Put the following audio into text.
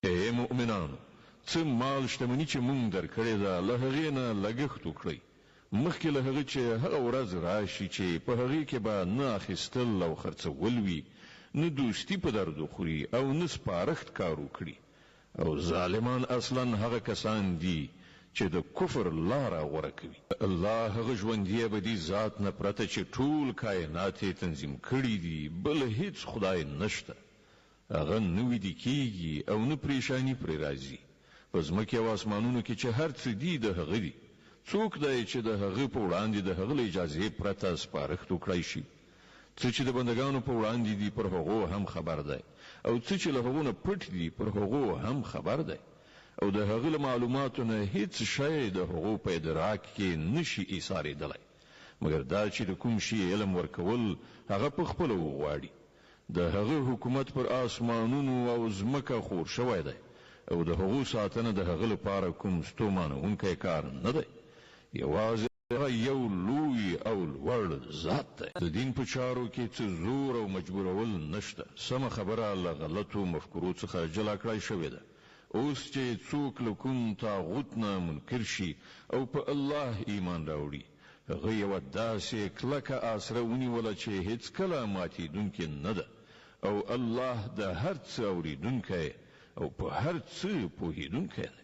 ای مؤمنانو، څه مال شتمني چې مونږ درکړې ده له هغې نه لګښت وکړئ، مخکې له هغه چې هغه ورځ راشي چې په هغې کې به نه اخیستل او خرڅول وي، نه دوستي په درد وخوري او نه سپارښت کار وکړي. او ظالمان اصلا هغه کسان دي چې د کفر لاره غوره کوي. الله هغه ژوندی ابدي ذات نه پرته چې ټول کائنات یې تنظیم کړي دي، بل هیڅ خدای نشته. هغه نه ویده کیږي او نه پریشانی پرې راځي. په ځمکې او اسمانونو کې چې هر څه دي د هغه دي. څوک دی چې د هغه په وړاندې د هغه له اجازې پرته سپارښت وکړای شي؟ څه چې د بندګانو په وړاندې دي پر هغو هم خبر دی، او څه چې له هغو نه پټ دي پر هغو هم خبر دی. او د هغه له معلوماتو نه هیڅ شی د هغو په ادراک کې نشي ایسارېدلی، مګر دا چې د کوم شي علم ورکول هغه په خپله وغواړي. د هغه حکومت پر آسمانونو او ځمکه خور شوی دی، او د هغو ساتنه د هغه لپاره کوم ستومانونکی کار نه دی. یوازې یو لوی او لوړ ذات دی. د دین په چارو کې څه زور او مجبورول نشته. سمه خبره له غلطو مفکورو څخه جلا کړای شوې ده. اوس چې څوک له کوم طاغوت نه منکر شي او په الله ایمان راوړي، هغه یوه داسې کلکه آسره ونیوله چې هیڅکله ماتېدونکې نه ده. او الله د هر څه اورېدونکی او په هر څه پوهېدونکی دی.